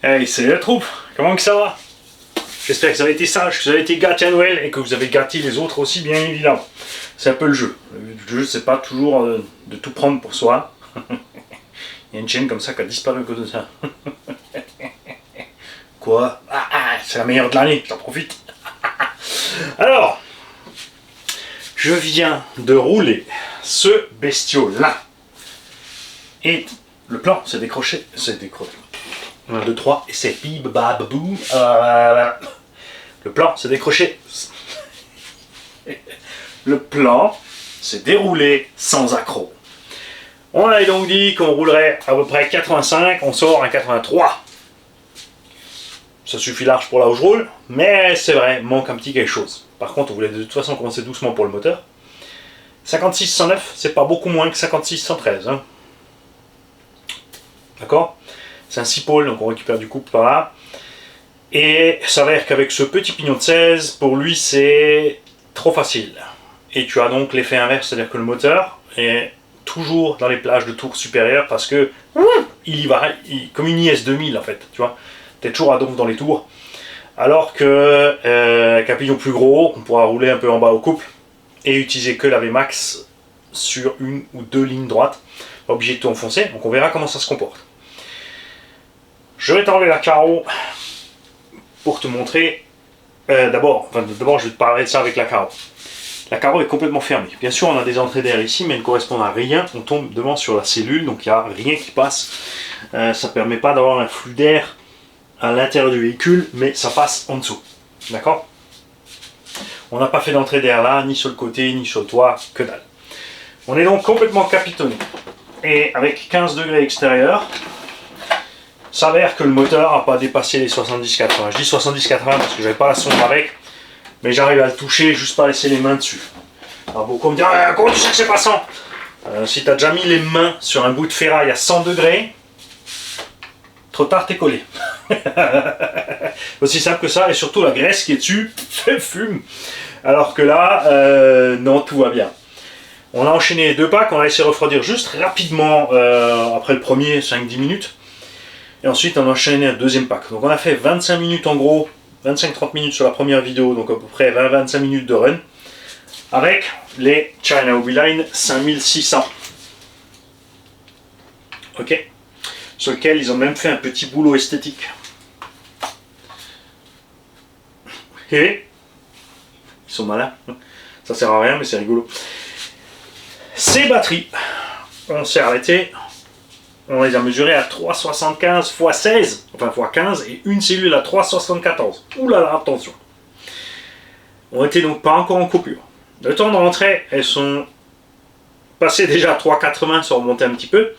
Hey, salut la troupe, comment que ça va? J'espère que vous avez été sages, que vous avez été gâtés à Noël et que vous avez gâté les autres aussi, bien évidemment. C'est un peu le jeu. Le jeu, c'est pas toujours de tout prendre pour soi. Il y a une chaîne comme ça qui a disparu à cause de ça. Quoi? C'est la meilleure de l'année, j'en profite. Alors, je viens de rouler ce bestiau-là. Et le plan, c'est décroché. C'est décroché. 1, 2, 3, et c'est bib, bab, boum. Le plan, c'est décroché. Le plan, c'est déroulé sans accroc. On avait donc dit qu'on roulerait à peu près 85, on sort à 83. Ça suffit large pour là où je roule, mais c'est vrai, manque un petit quelque chose. Par contre, on voulait de toute façon commencer doucement pour le moteur. 56 109, c'est pas beaucoup moins que 56 113. Hein. D'accord? C'est un 6 pôles, donc on récupère du couple par là. Et ça s'avère qu'avec ce petit pignon de 16, pour lui c'est trop facile. Et tu as donc l'effet inverse, c'est-à-dire que le moteur est toujours dans les plages de tours supérieures parce que il y va comme une IS 2000 en fait, tu vois. Tu es toujours à donf dans les tours. Alors que qu'un pignon plus gros, on pourra rouler un peu en bas au couple et utiliser que la VMAX sur une ou deux lignes droites. Pas obligé de tout enfoncer, donc on verra comment ça se comporte. Je vais t'enlever la carreau pour te montrer. D'abord, je vais te parler de ça avec la carreau. La carreau est complètement fermée. Bien sûr, on a des entrées d'air ici, mais elles ne correspondent à rien. On tombe devant sur la cellule, donc il n'y a rien qui passe. Ça ne permet pas d'avoir un flux d'air à l'intérieur du véhicule, mais ça passe en dessous. D'accord? On n'a pas fait d'entrée d'air là, ni sur le côté, ni sur le toit, que dalle. On est donc complètement capitonné. Et avec 15 degrés extérieur, s'avère que le moteur n'a pas dépassé les 70-80. Je dis 70-80 parce que j'avais pas la sonde avec, mais j'arrive à le toucher juste pas laisser les mains dessus. Alors beaucoup me disent comment tu sais que c'est pas 100? Si tu as déjà mis les mains sur un bout de ferraille à 100 degrés, trop tard t'es collé. Aussi simple que ça, et surtout la graisse qui est dessus fume. Alors que là, non, tout va bien. On a enchaîné les deux packs, on a laissé refroidir juste rapidement après le premier 5-10 minutes. Et ensuite on a enchaîné un deuxième pack. Donc on a fait 25 minutes en gros, 25-30 minutes sur la première vidéo, donc à peu près 20-25 minutes de run. Avec les China Hobbyline 5600. Ok. Sur lequel ils ont même fait un petit boulot esthétique. Et ils sont malins. Ça sert à rien mais c'est rigolo. Ces batteries, on s'est arrêté. On les a mesurés à 3,75 x 16, enfin x 15, et une cellule à 3,74. Ouh là là, attention. On n'était donc pas encore en coupure. Le temps de rentrée, elles sont passées déjà à 3,80, sont remontées un petit peu.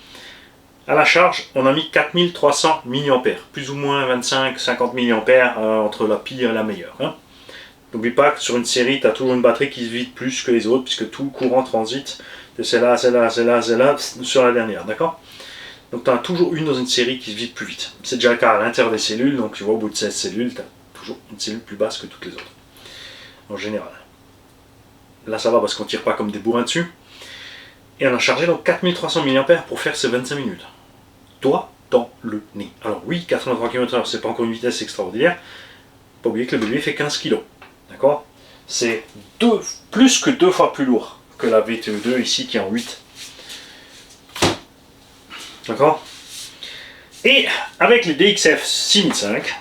À la charge, on a mis 4300 mAh, plus ou moins 25-50 mAh entre la pire et la meilleure. Hein. N'oublie pas que sur une série, tu as toujours une batterie qui se vide plus que les autres, puisque tout le courant transite de celle-là, celle-là, celle-là, celle-là, sur la dernière, d'accord? Donc tu en as toujours une dans une série qui se vide plus vite. C'est déjà le cas à l'intérieur des cellules, donc tu vois au bout de 16 cellules, tu as toujours une cellule plus basse que toutes les autres. En général. Là ça va parce qu'on ne tire pas comme des bourrins dessus. Et on a chargé donc 4300 mAh pour faire ces 25 minutes. Toi, dans le nez. Alors oui, 83 km/h, c'est pas encore une vitesse extraordinaire. Pas oublier que le bébé fait 15 kg. D'accord? C'est plus que 2 fois plus lourd que la VTE2 ici qui est en 8. D'accord? Et avec les DXF 6005,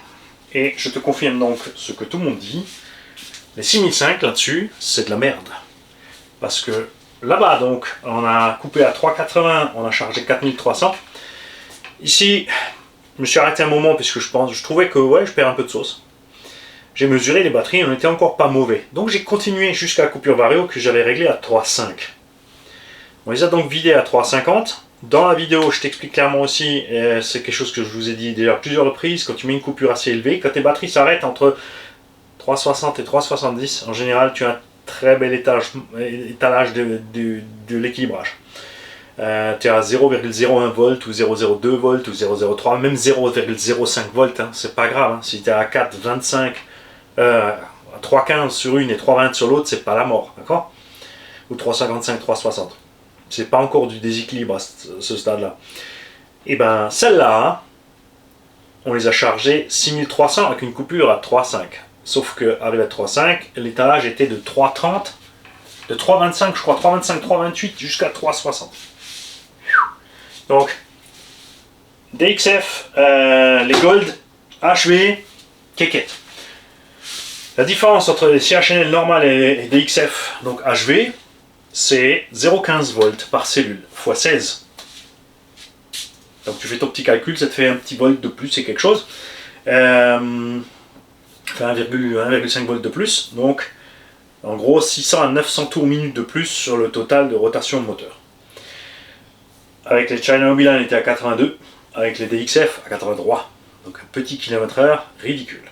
et je te confirme donc ce que tout le monde dit, les 6005 là-dessus, c'est de la merde. Parce que là-bas, donc, on a coupé à 3,80, on a chargé 4300. Ici, je me suis arrêté un moment puisque je trouvais que ouais, je perds un peu de sauce. J'ai mesuré les batteries, on n'était encore pas mauvais. Donc j'ai continué jusqu'à la coupure vario que j'avais réglée à 3,5. On les a donc vidés à 3,50. Dans la vidéo, je t'explique clairement aussi, c'est quelque chose que je vous ai dit déjà plusieurs reprises, quand tu mets une coupure assez élevée, quand tes batteries s'arrêtent entre 3,60 et 3,70, en général tu as un très bel étalage de l'équilibrage. Tu es à 0,01 volts ou 0,02 volts ou 0,03, même 0,05 volts, hein, c'est pas grave. Hein. Si tu es à 4,25, 3,15 sur une et 3,20 sur l'autre, c'est pas la mort, d'accord? Ou 3,55, 3,60. C'est pas encore du déséquilibre à ce stade-là. Et ben celle-là, on les a chargés 6300 avec une coupure à 3,5. Sauf qu'arrivé à 3,5, l'étalage était de 3,30, de 3,25 je crois, 3,25, 3,28 jusqu'à 3,60. Donc, DXF, les Gold, HV, Keket. La différence entre les CHNL normales et DXF, donc HV, c'est 0,15 volts par cellule, x 16. Donc tu fais ton petit calcul, ça te fait un petit volt de plus, c'est quelque chose. Enfin 1,5 volts de plus, donc en gros 600 à 900 tours minute de plus sur le total de rotation de moteur. Avec les China Mobile, on était à 82, avec les DXF à 83, donc un petit kilomètre/heure ridicule.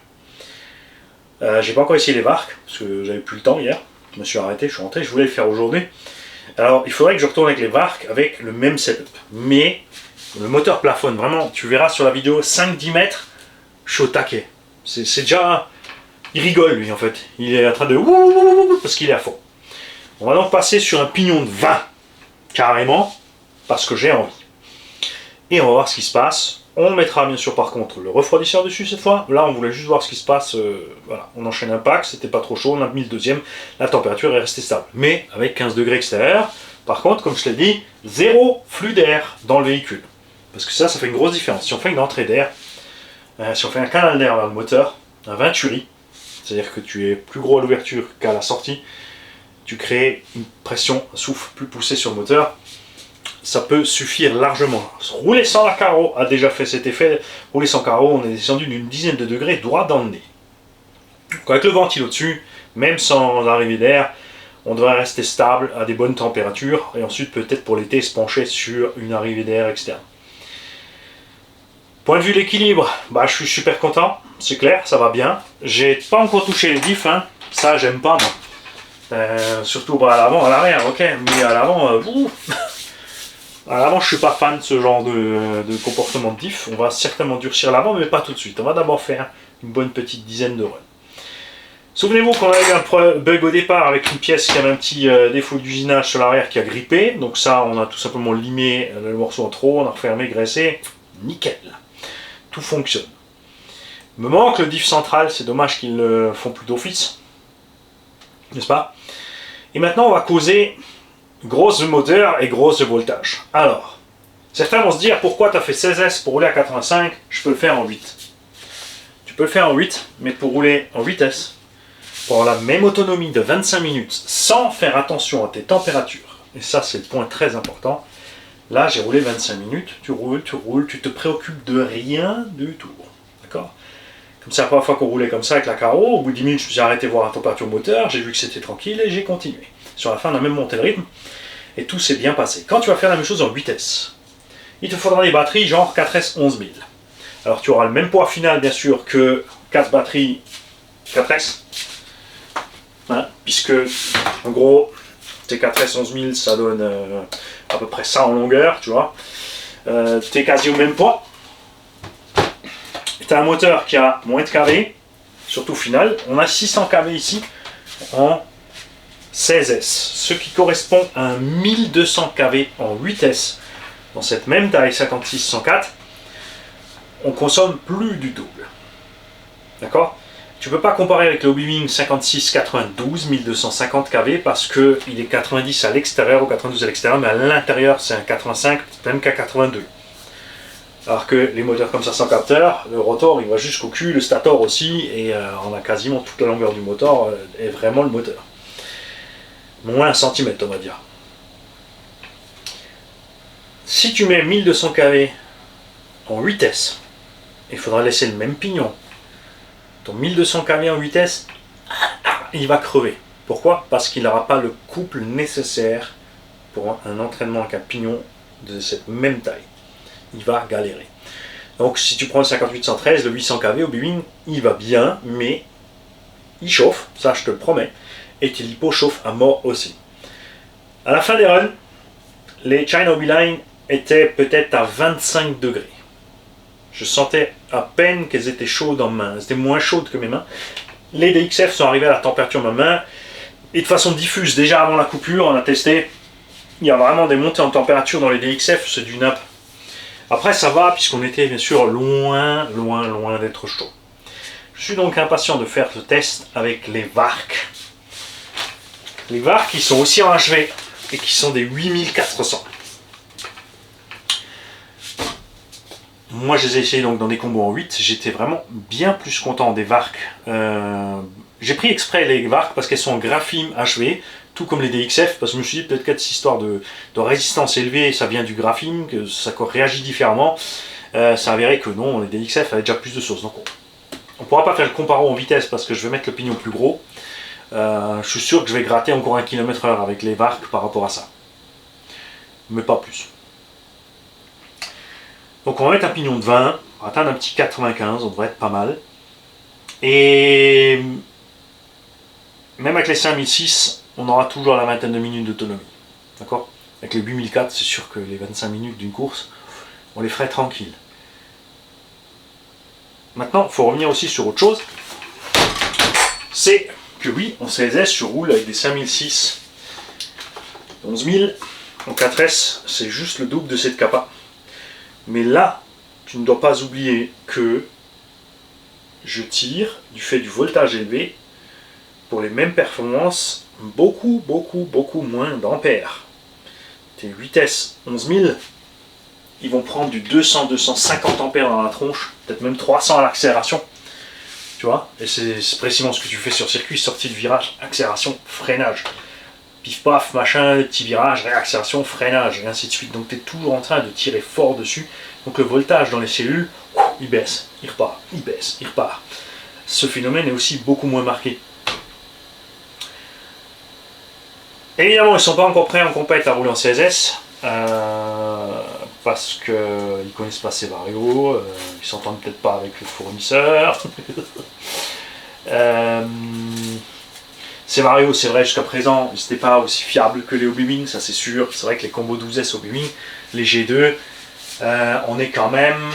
J'ai pas encore essayé les VARC, parce que j'avais plus le temps hier, je me suis arrêté, je suis rentré, je voulais le faire aujourd'hui. Alors il faudrait que je retourne avec les VARC avec le même setup, mais le moteur plafonne vraiment, tu verras sur la vidéo 5-10 mètres, je suis au taquet. C'est déjà... Il rigole lui en fait, il est en train de... parce qu'il est à fond. On va donc passer sur un pignon de 20, carrément, parce que j'ai envie. Et on va voir ce qui se passe. On mettra bien sûr par contre le refroidisseur dessus cette fois. Là on voulait juste voir ce qui se passe. Voilà, on enchaîne un pack, c'était pas trop chaud, on a mis le deuxième, la température est restée stable. Mais avec 15 degrés extérieur, par contre comme je l'ai dit, zéro flux d'air dans le véhicule. Parce que ça fait une grosse différence. Si on fait une entrée d'air, si on fait un canal d'air vers le moteur, un Venturi, c'est-à-dire que tu es plus gros à l'ouverture qu'à la sortie, tu crées une pression, un souffle plus poussé sur le moteur, ça peut suffire largement. Rouler sans la carreau a déjà fait cet effet. Rouler sans carreau, on est descendu d'une dizaine de degrés droit dans le nez. Donc avec le ventilo dessus, même sans arrivée d'air, on devrait rester stable à des bonnes températures et ensuite peut-être pour l'été se pencher sur une arrivée d'air externe. Point de vue l'équilibre, bah, je suis super content, c'est clair, ça va bien. J'ai pas encore touché les diffs, hein. Ça j'aime pas moi. Surtout bah, à l'avant, à l'arrière, ok, mais à l'avant, à l'avant je suis pas fan de ce genre de comportement de diff. On va certainement durcir l'avant, mais pas tout de suite. On va d'abord faire une bonne petite dizaine de runs. Souvenez-vous qu'on a eu un bug au départ avec une pièce qui avait un petit défaut d'usinage sur l'arrière qui a grippé. Donc ça, on a tout simplement limé le morceau en trop, on a refermé, graissé, nickel. Tout fonctionne. Me manque le diff central, c'est dommage qu'ils le font plus d'office. N'est-ce pas? Et maintenant, on va causer grosse moteur et grosse voltage. Alors, certains vont se dire, pourquoi tu as fait 16S pour rouler à 85? Je peux le faire en 8. Tu peux le faire en 8, mais pour rouler en 8S, pour avoir la même autonomie de 25 minutes, sans faire attention à tes températures, et ça c'est le point très important, là j'ai roulé 25 minutes, tu roules, tu te préoccupes de rien du tout. D'accord? Comme c'est la première fois qu'on roulait comme ça avec la carreau, au bout de 10 minutes je me suis arrêté voir la température moteur, j'ai vu que c'était tranquille et j'ai continué. Sur la fin on a même monté le rythme, et tout s'est bien passé. Quand tu vas faire la même chose en 8S, il te faudra des batteries genre 4S 11000. Alors tu auras le même poids final bien sûr que 4 batteries 4S, hein, puisque en gros tes 4S 11000 ça donne à peu près ça en longueur, tu vois. T'es quasi au même poids. Tu as un moteur qui a moins de kV, surtout final. On a 600 kV ici en 16S, ce qui correspond à un 1200 kV en 8S. Dans cette même taille 56-104, on consomme plus du double. D'accord? Tu ne peux pas comparer avec le Hobby 56-92, 1250 kV, parce qu'il est 90 à l'extérieur ou 92 à l'extérieur, mais à l'intérieur c'est un 85, même qu'à 82. Alors que les moteurs comme ça sans capteur, le rotor il va jusqu'au cul, le stator aussi, et on a quasiment toute la longueur du moteur, est vraiment le moteur. Moins 1 cm on va dire. Si tu mets 1200 kV en 8S, il faudra laisser le même pignon. Ton 1200 kV en 8S, il va crever. Pourquoi? Parce qu'il n'aura pas le couple nécessaire pour un entraînement avec un pignon de cette même taille. Il va galérer. Donc si tu prends le 58-113, le 800 kV au Bwin, il va bien, mais il chauffe, ça je te le promets, et tes lipos chauffent à mort aussi. À la fin des runs, les China Hobby Line étaient peut-être à 25 degrés. Je sentais à peine qu'elles étaient chaudes en main. Elles étaient moins chaudes que mes mains. Les DXF sont arrivés à la température de ma main. Et de façon diffuse, déjà avant la coupure, on a testé. Il y a vraiment des montées en température dans les DXF, c'est du nappe. Après ça va puisqu'on était bien sûr loin d'être chaud. Je suis donc impatient de faire ce test avec les Vark. Les Vark qui sont aussi en HV et qui sont des 8400. Moi je les ai essayés donc dans des combos en 8, j'étais vraiment bien plus content des Vark. J'ai pris exprès les Vark parce qu'elles sont en graphime HV, tout comme les DXF, parce que je me suis dit peut-être que cette histoire de résistance élevée, ça vient du graphime, que ça réagit différemment. Ça avéré que non, les DXF avaient déjà plus de sources. Donc on ne pourra pas faire le comparo en vitesse parce que je vais mettre le pignon plus gros. Je suis sûr que je vais gratter encore 1 km/h avec les Vark par rapport à ça. Mais pas plus. Donc on va mettre un pignon de 20, on va atteindre un petit 95, on devrait être pas mal. Et même avec les 5006, on aura toujours la vingtaine de minutes d'autonomie. D'accord? Avec les 8004, c'est sûr que les 25 minutes d'une course, on les ferait tranquilles. Maintenant, il faut revenir aussi sur autre chose. C'est que oui, en CSS, je roule avec des 5006 11000 en 4S, c'est juste le double de cette capa. Mais là, tu ne dois pas oublier que je tire, du fait du voltage élevé, pour les mêmes performances, beaucoup moins d'ampères. Tes 8S 11000, ils vont prendre du 200-250 ampères dans la tronche, peut-être même 300 à l'accélération. Tu vois? Et c'est précisément ce que tu fais sur circuit, sortie de virage, accélération, freinage. Pif paf, machin, petit virage, réaccélération, freinage, et ainsi de suite. Donc tu es toujours en train de tirer fort dessus. Donc le voltage dans les cellules, il baisse, il repart, il baisse, il repart. Ce phénomène est aussi beaucoup moins marqué. Évidemment, ils ne sont pas encore prêts en compète à rouler en CSS. Parce qu'ils ne connaissent pas ces varios, ils s'entendent peut-être pas avec le fournisseur. Ces varios, c'est vrai, jusqu'à présent, ils n'étaient pas aussi fiables que les Obi-Wan, ça c'est sûr. C'est vrai que les combos 12S Obi-Wan, les G2, on est quand même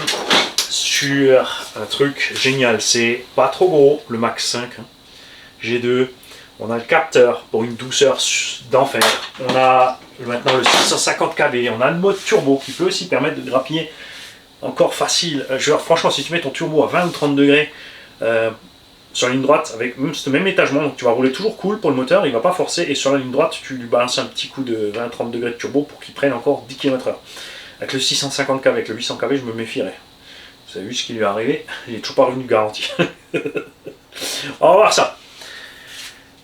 sur un truc génial. C'est pas trop gros, le Max 5, hein. G2, on a le capteur pour une douceur d'enfer. On a maintenant le 650 kV, on a le mode turbo qui peut aussi permettre de grappiller encore facile. Franchement, si tu mets ton turbo à 20 ou 30 degrés, sur la ligne droite, avec même ce même étagement, donc tu vas rouler toujours cool pour le moteur, il ne va pas forcer, et sur la ligne droite, tu lui balances un petit coup de 20-30 degrés de turbo pour qu'il prenne encore 10 km/h. Avec le 650 kV, avec le 800 kV, je me méfierais. Vous avez vu ce qui lui est arrivé? Il n'est toujours pas revenu de garantie. On va voir ça.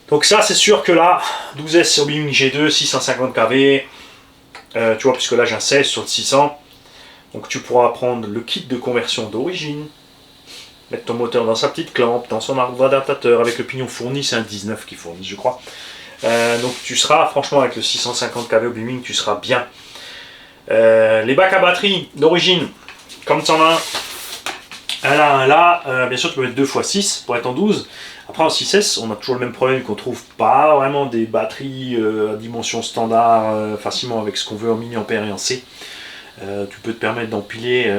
Donc ça, c'est sûr que là, 12S Obi-Wan G2, 650 kV, tu vois, puisque là j'ai un 16 sur le 600, donc tu pourras prendre le kit de conversion d'origine, mettre ton moteur dans sa petite clampe, dans son arbre adaptateur, avec le pignon fourni, c'est un 19 qui fournit, je crois. Donc tu seras, franchement, avec le 650 kV Obi-Wan, tu seras bien. Les bacs à batterie d'origine, comme tu en as un là, bien sûr tu peux mettre 2x6 pour être en 12. Après en 6S, on a toujours le même problème qu'on trouve pas vraiment des batteries à dimension standard facilement avec ce qu'on veut en mAh et en C. Tu peux te permettre d'empiler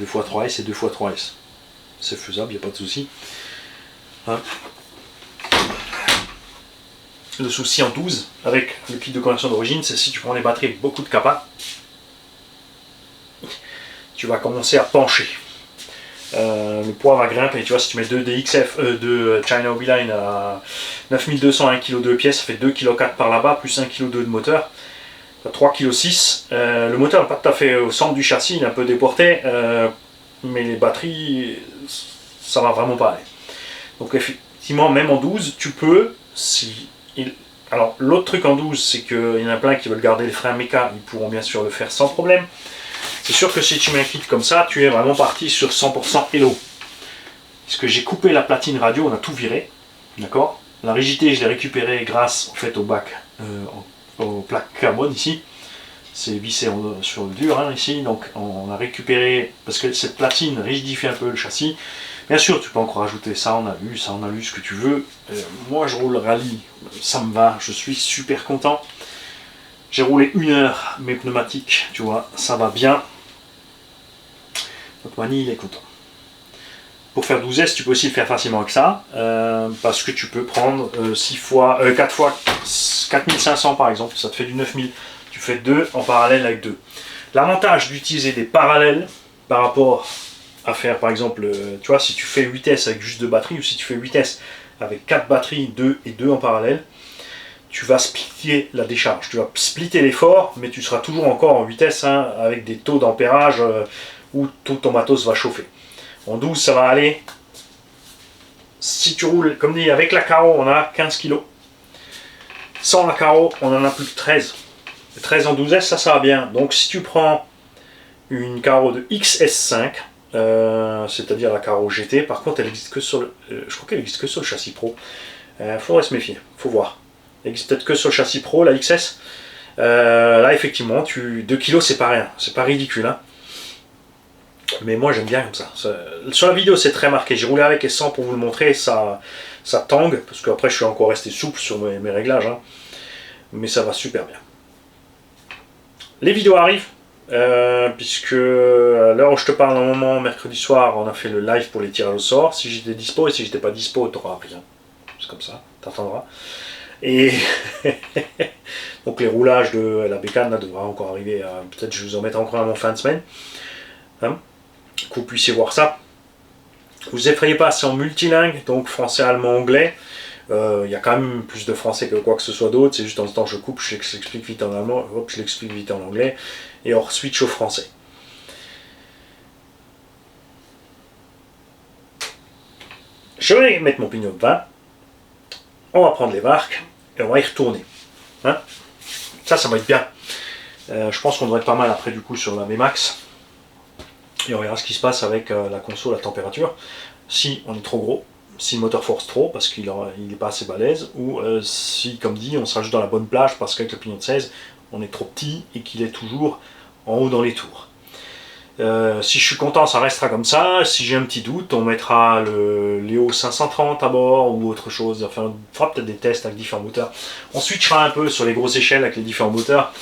2x3S et 2x3S. C'est faisable, il n'y a pas de souci. Hein. Le souci en 12 avec le kit de conversion d'origine, c'est si tu prends les batteries avec beaucoup de capa, tu vas commencer à pencher. Le poids va grimper, tu vois, si tu mets 2 DXF, 2 China Obi-Wan à 9200 à 1,2 kg pièce, ça fait 2,4 kg par là-bas, plus 1,2 kg de moteur, 3,6 kg. Le moteur n'est pas tout à fait au centre du châssis, il est un peu déporté, mais les batteries, ça va vraiment pas aller. Donc effectivement, même en 12, tu peux, alors l'autre truc en 12, c'est qu'il y en a plein qui veulent garder les freins méca, ils pourront bien sûr le faire sans problème. C'est sûr que si tu mets un kit comme ça, tu es vraiment parti sur 100% Hello. Parce que j'ai coupé la platine radio, on a tout viré. D'accord? La rigidité, je l'ai récupérée grâce en fait au bac, aux plaques carbone ici. C'est vissé sur le dur hein, ici. Donc on a récupéré, parce que cette platine rigidifie un peu le châssis. Bien sûr, tu peux encore rajouter ça, on a vu, ce que tu veux. Moi, je roule rallye, ça me va, je suis super content. J'ai roulé 1 heure mes pneumatiques, tu vois, ça va bien. Donc Mani, il est content. Pour faire 12S, tu peux aussi le faire facilement avec ça, parce que tu peux prendre 4 fois 4500 par exemple, ça te fait du 9000. Tu fais 2 en parallèle avec 2. L'avantage d'utiliser des parallèles, par rapport à faire par exemple, tu vois, si tu fais 8S avec juste 2 batteries ou si tu fais 8S avec 4 batteries, 2 et 2 en parallèle, tu vas splitter la décharge. Tu vas splitter l'effort, mais tu seras toujours encore en 8S hein, avec des taux d'ampérage où tout ton matos va chauffer. En 12, ça va aller. Si tu roules, comme dit, avec la carreau, on a 15 kg. Sans la carreau, on en a plus que 13. 13 en 12S, ça va bien. Donc si tu prends une carreau de XS5, c'est-à-dire la carreau GT, par contre elle existe que sur le, je crois qu'elle existe que sur le châssis Pro. Faudrait se méfier, faut voir. Elle existe peut-être que sur le châssis Pro, la XS. Là effectivement, 2 kg c'est pas rien, c'est pas ridicule. Hein. Mais moi j'aime bien comme ça. Sur la vidéo c'est très marqué, j'ai roulé avec et sans pour vous le montrer, ça tangue, parce qu'après je suis encore resté souple sur mes réglages. Hein. Mais ça va super bien. Les vidéos arrivent. Puisque à l'heure où je te parle, normalement mercredi soir on a fait le live pour les tirages au sort. Si j'étais dispo et si j'étais pas dispo, t'auras rien. C'est comme ça, t'attendras. Et donc les roulages de la bécane là, devra encore arriver. Peut-être je vous en mettrai encore en fin de semaine. Hein, que vous puissiez voir ça. Vous effrayez pas, c'est en multilingue, donc français, allemand, anglais. Il y a quand même plus de français que quoi que ce soit d'autre, c'est juste en temps je coupe, je l'explique vite en allemand, hop, je l'explique vite en anglais, et on switch au français. Je vais mettre mon pignon de vin, on va prendre les marques, et on va y retourner. Hein, ça va être bien. Je pense qu'on devrait être pas mal après du coup sur la VMAX, et on verra ce qui se passe avec la console, la température, si on est trop gros. Si le moteur force trop parce qu'il n'est pas assez balèze, ou si, comme dit, on se rajoute dans la bonne plage parce qu'avec le pignon de 16, on est trop petit et qu'il est toujours en haut dans les tours. Si je suis content, ça restera comme ça. Si j'ai un petit doute, on mettra le Léo 530 à bord ou autre chose. Enfin, on fera peut-être des tests avec différents moteurs. On switchera un peu sur les grosses échelles avec les différents moteurs.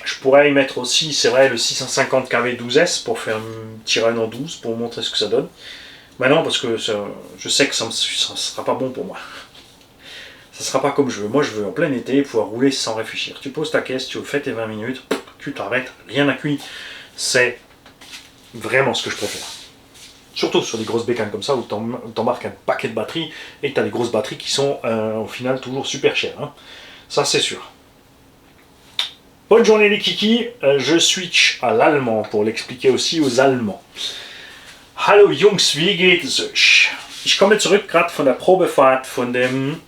Je pourrais y mettre aussi, c'est vrai, le 650 kW 12S pour faire un petit run en 12 pour montrer ce que ça donne. Mais non, parce que je sais que ça ne sera pas bon pour moi. Ça ne sera pas comme je veux. Moi, je veux en plein été pouvoir rouler sans réfléchir. Tu poses ta caisse, tu fais tes 20 minutes, tu t'arrêtes, rien à cuire. C'est vraiment ce que je préfère. Surtout sur des grosses bécanes comme ça où tu embarques un paquet de batteries et que tu as des grosses batteries qui sont au final toujours super chères. Hein. Ça, c'est sûr. Bonne journée les kikis, je switch à l'allemand pour l'expliquer aussi aux Allemands. Hallo Jungs, wie geht es euch? Ich komme zurück gerade von der Probefahrt von dem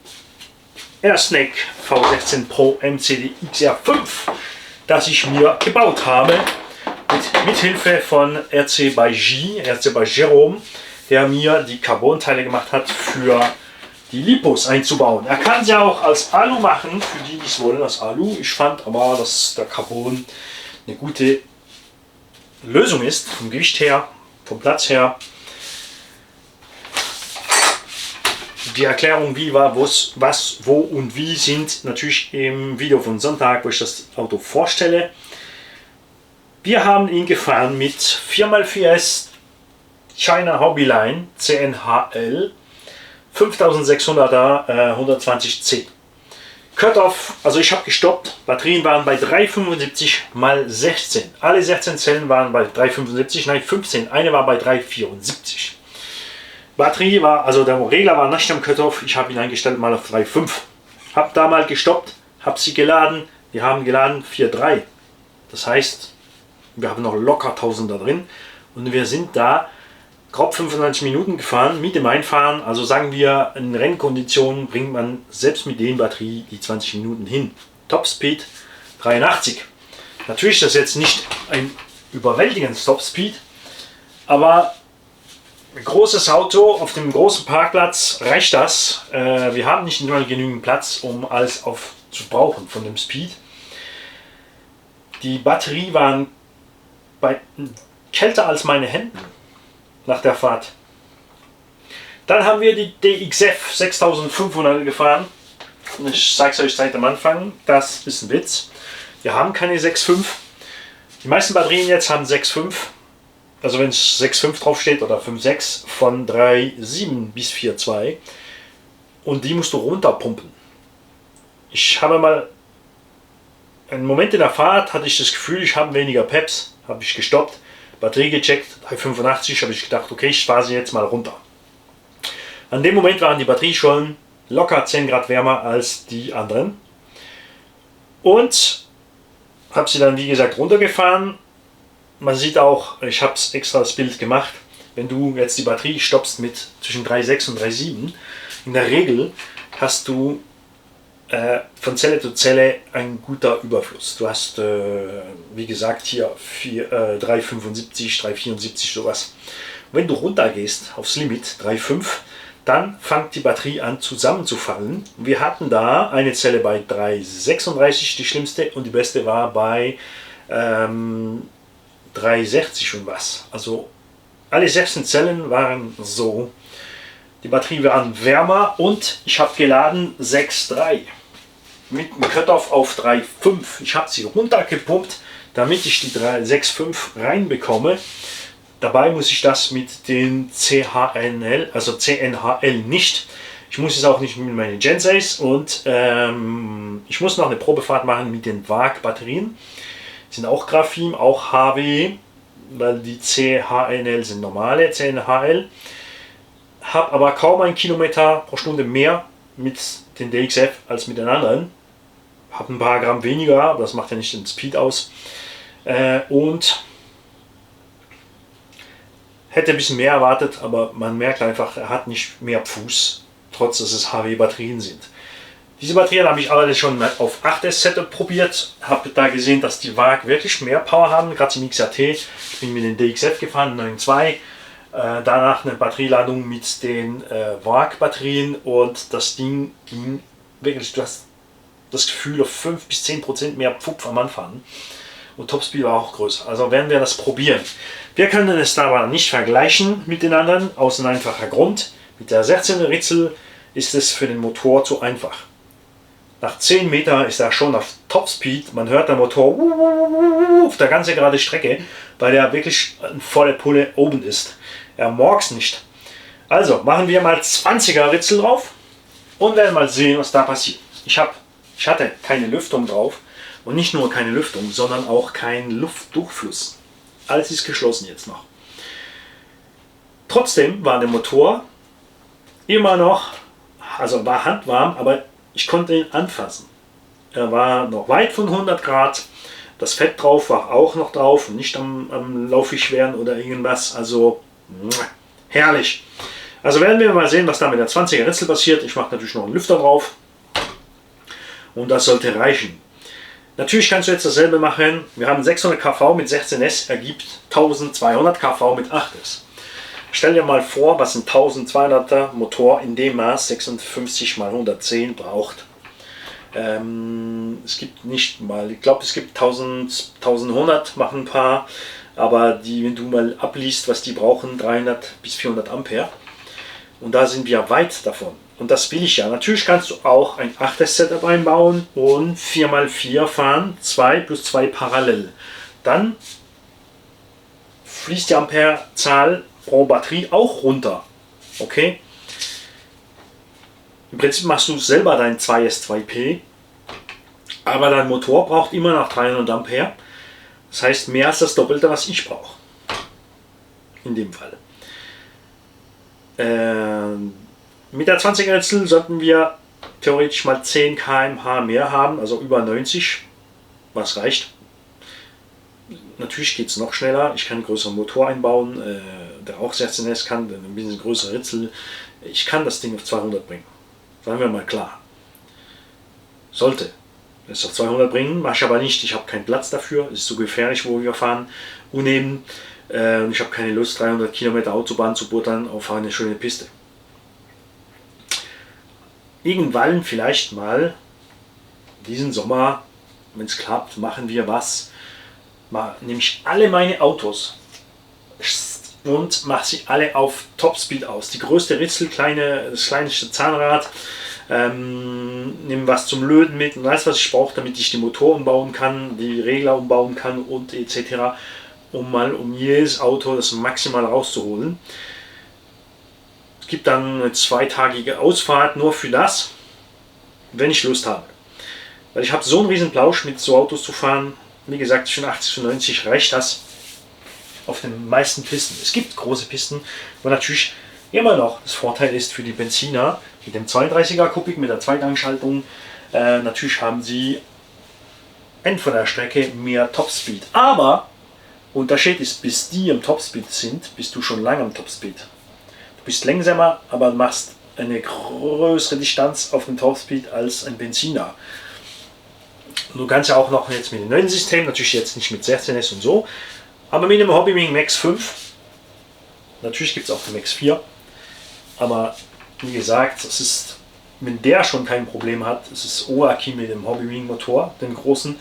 Airsnake V16 Pro MCD XR5, das ich mir gebaut habe, mit Hilfe von RC by Jerome, der mir die Carbon-Teile gemacht hat für die Lipos einzubauen. Er kann sie auch als Alu machen, für die es wollen, als Alu. Ich fand aber, dass der Carbon eine gute Lösung ist, vom Gewicht her, vom Platz her. Die Erklärung wie, was, wo und wie sind natürlich im Video von Sonntag, wo ich das Auto vorstelle. Wir haben ihn gefahren mit 4x4S China Hobbyline CNHL 5600er 120C. Cut-off, also ich habe gestoppt, Batterien waren bei 375 x 16. Alle 16 Zellen waren bei 375, nein 15, eine war bei 374. Batterie war, also der Regler war nicht am Cut-off, ich habe ihn eingestellt mal auf 3,5. Habe da mal gestoppt, habe sie geladen, wir haben geladen 4,3. Das heißt, wir haben noch locker 1000 da drin und wir sind da grob 95 Minuten gefahren mit dem Einfahren, also sagen wir, in Rennkonditionen bringt man selbst mit den Batterie die 20 Minuten hin. Topspeed 83. Natürlich ist das jetzt nicht ein überwältigendes Topspeed, aber ein großes Auto auf dem großen Parkplatz reicht das. Wir haben nicht immer genügend Platz, um alles aufzubrauchen von dem Speed. Die Batterie waren kälter als meine Hände nach der Fahrt. Dann haben wir die DXF 6500 gefahren. Ich sage es euch seit am Anfang, das ist ein Witz. Wir haben keine 6.5. Die meisten Batterien jetzt haben 6.5. Also wenn es 6.5 drauf steht oder 5.6 von 3.7 bis 4.2. Und die musst du runterpumpen. Ich habe mal Im Moment in der Fahrt hatte ich das Gefühl, ich habe weniger Peps, habe ich gestoppt, Batterie gecheckt, 385, habe ich gedacht, okay, ich fahre sie jetzt mal runter. An dem Moment waren die Batterie schon locker 10 Grad wärmer als die anderen und habe sie dann wie gesagt runtergefahren. Man sieht auch, ich habe extra das Bild gemacht, wenn du jetzt die Batterie stoppst mit zwischen 3,6 und 3,7, in der Regel hast du von Zelle zu Zelle ein guter Überfluss. Du hast, wie gesagt, hier 3,75, 3,74 sowas. Wenn du runtergehst aufs Limit, 3,5, dann fängt die Batterie an zusammenzufallen. Wir hatten da eine Zelle bei 3,36, die schlimmste, und die beste war bei 3,60 und was. Also alle 16 Zellen waren so. Die Batterie waren wärmer und ich habe geladen 6,3 mit dem Cutoff auf 3,5. Ich habe sie runtergepumpt, damit ich die 6,5 reinbekomme. Dabei muss ich das mit den CHNL, also CNHL nicht. Ich muss es auch nicht mit meinen Gensays und ich muss noch eine Probefahrt machen mit den VAG-Batterien. Sind auch Graphim, auch HW, weil die CHNL sind normale CNHL. Habe aber kaum 1 Kilometer pro Stunde mehr mit den DXF als mit den anderen. Habe ein paar Gramm weniger, aber das macht ja nicht den Speed aus. Und hätte ein bisschen mehr erwartet, aber man merkt einfach, er hat nicht mehr Fuß, trotz dass es HW-Batterien sind. Diese Batterien habe ich alle schon auf 8S Setup probiert, habe da gesehen, dass die VAG wirklich mehr Power haben, gerade im XAT. Ich bin mit den DXF gefahren, 9.2. Danach eine Batterieladung mit den VAG-Batterien und das Ding ging wirklich, du hast das Gefühl auf 5 bis 10% mehr Pfupf am Anfang und Topspeed war auch größer. Also werden wir das probieren. Wir können es aber nicht vergleichen mit den anderen, aus einem einfachen Grund. Mit der 16er Ritzel ist es für den Motor zu einfach. Nach 10 Meter ist er schon auf Topspeed, man hört den Motor auf der ganzen gerade Strecke, weil er wirklich vor der Pulle oben ist. Er morgt nicht. Also machen wir mal 20er Ritzel drauf und werden mal sehen, was da passiert. Ich hatte keine Lüftung drauf und nicht nur keine Lüftung, sondern auch keinen Luftdurchfluss. Alles ist geschlossen jetzt noch. Trotzdem war der Motor immer noch, also war handwarm, aber ich konnte ihn anfassen. Er war noch weit von 100 Grad. Das Fett drauf war auch noch drauf und nicht am laufig werden oder irgendwas. Also herrlich. Also werden wir mal sehen, was da mit der 20er Ritzel passiert. Ich mache natürlich noch einen Lüfter drauf. Und das sollte reichen. Natürlich kannst du jetzt dasselbe machen. Wir haben 600 kV mit 16S ergibt 1200 kV mit 8S. Stell dir mal vor, was ein 1200er Motor in dem Maß 56 x 110 braucht. Es gibt nicht mal, ich glaube es gibt 1100, machen ein paar, aber die, wenn du mal abliest, was die brauchen, 300 bis 400 Ampere. Und da sind wir weit davon. Und das will ich ja. Natürlich kannst du auch ein 8S Setup einbauen und 4x4 fahren, 2 plus 2 parallel. Dann fließt die Amperezahl pro Batterie auch runter. Okay? Im Prinzip machst du selber dein 2S2P, aber dein Motor braucht immer noch 300 Ampere. Das heißt mehr als das Doppelte, was ich brauche. In dem Fall. Mit der 20er Ritzel sollten wir theoretisch mal 10 km/h mehr haben, also über 90, was reicht. Natürlich geht es noch schneller. Ich kann einen größeren Motor einbauen, der auch 16S kann, ein bisschen größere Ritzel. Ich kann das Ding auf 200 bringen. Sagen wir mal klar. Sollte es auf 200 bringen, mache ich aber nicht. Ich habe keinen Platz dafür. Es ist zu gefährlich, wo wir fahren. Uneben. Ich habe keine Lust, 300 Kilometer Autobahn zu buttern auf eine schöne Piste. Irgendwann vielleicht mal diesen Sommer, wenn es klappt, machen wir was. Nehme ich alle meine Autos und mache sie alle auf Topspeed aus. Die größte Ritzel, das kleinste Zahnrad, nehme was zum Löten mit und alles, was ich brauche, damit ich die Motor umbauen kann, die Regler umbauen kann und etc., um jedes Auto das maximal rauszuholen. Es gibt dann eine 2-tägige Ausfahrt nur für das, wenn ich Lust habe. Weil ich habe so einen riesen Plausch mit so Autos zu fahren. Wie gesagt, für 80, 90 reicht das auf den meisten Pisten. Es gibt große Pisten, wo natürlich immer noch das Vorteil ist für die Benziner mit dem 32er Kubik mit der Zweigangschaltung. Natürlich haben sie von der Strecke mehr Topspeed. Aber Unterschied ist, bis die im Topspeed sind, bist du schon lange am Topspeed. Du bist langsamer, aber machst eine größere Distanz auf dem Topspeed als ein Benziner. Du kannst ja auch noch jetzt mit dem neuen System, natürlich jetzt nicht mit 16S und so, aber mit dem Hobbywing Max 5, natürlich gibt es auch den Max 4, aber wie gesagt, es ist, wenn der schon kein Problem hat, es ist Oaki mit dem Hobbywing Motor, den großen,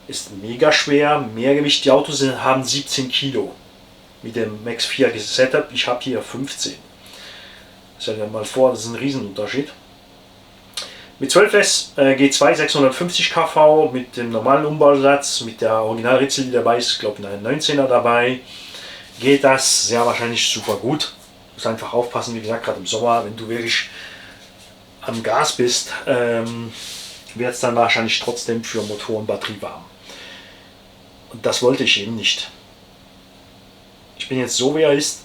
ist mega schwer, mehr Gewicht, die Autos haben 17 Kilo mit dem Max 4 Setup, ich habe hier 15. Stell dir mal vor, das ist ein Riesenunterschied. Mit 12S G2 650 kV mit dem normalen Umbausatz, mit der Originalritzel, die dabei ist, ich glaube ein 19er dabei, geht das sehr wahrscheinlich super gut. Muss einfach aufpassen, wie gesagt, gerade im Sommer, wenn du wirklich am Gas bist, wird es dann wahrscheinlich trotzdem für Motor und Batterie warm. Und das wollte ich eben nicht. Ich bin jetzt so, wie er ist,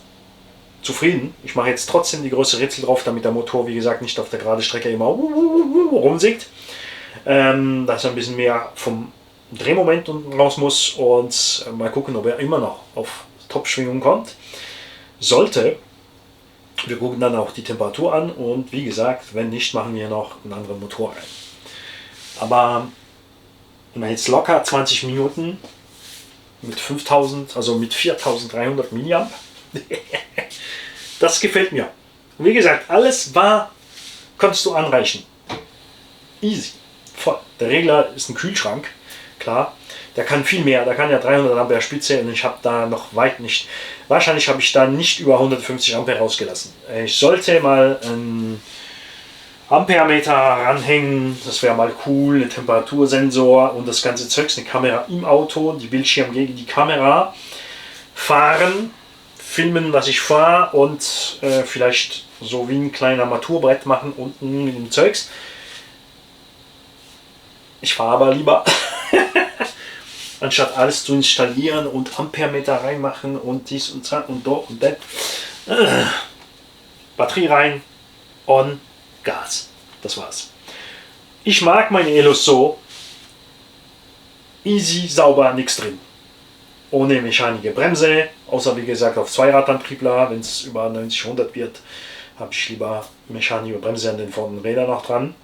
zufrieden. Ich mache jetzt trotzdem die größere Ritzel drauf, damit der Motor, wie gesagt, nicht auf der geraden Strecke immer rumsägt. Dass er ein bisschen mehr vom Drehmoment unten raus muss und mal gucken, ob er immer noch auf Top-Schwingung kommt. Sollte, wir gucken dann auch die Temperatur an und wie gesagt, wenn nicht, machen wir noch einen anderen Motor rein. Aber jetzt locker 20 Minuten mit 5000, also mit 4300 mAh. Das gefällt mir. Und wie gesagt, alles konntest du anreichen. Easy. Voll. Der Regler ist ein Kühlschrank, klar. Der kann viel mehr, der kann ja 300 Ampere Spitze und ich habe da noch weit nicht, wahrscheinlich habe ich da nicht über 150 Ampere rausgelassen. Ich sollte mal einen Amperemeter ranhängen, das wäre mal cool, ein Temperatursensor und das ganze Zeugs, eine Kamera im Auto, die Bildschirm gegen die Kamera, fahren, filmen, was ich fahre und vielleicht so wie ein kleiner Armaturenbrett machen unten mit dem Zeugs. Ich fahre aber lieber, anstatt alles zu installieren und Amperemeter reinmachen und dies und das und dort und das. Batterie rein, on, Gas. Das war's. Ich mag meine Elos so. Easy, sauber, nichts drin. Ohne mechanische Bremse, außer wie gesagt auf Zweiradantriebler, wenn es über 90, 100 wird, habe ich lieber mechanische Bremse an den vorderen Rädern noch dran.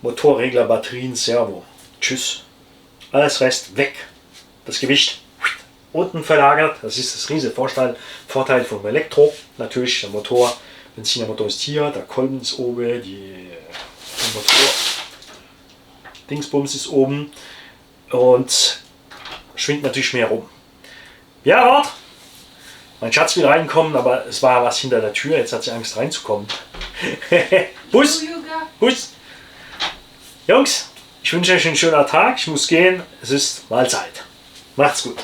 Motorregler, Batterien, Servo. Tschüss. Alles Rest weg. Das Gewicht unten verlagert. Das ist das riesige Vorteil vom Elektro. Natürlich der Motor, Benzinermotor ist hier, der Kolben ist oben, der Motor Dingsbums ist oben und schwingt natürlich mehr rum. Ja, wart. Mein Schatz will reinkommen, aber es war was hinter der Tür. Jetzt hat sie Angst reinzukommen. Bus! Bus! Jungs, ich wünsche euch einen schönen Tag. Ich muss gehen. Es ist Mahlzeit. Macht's gut.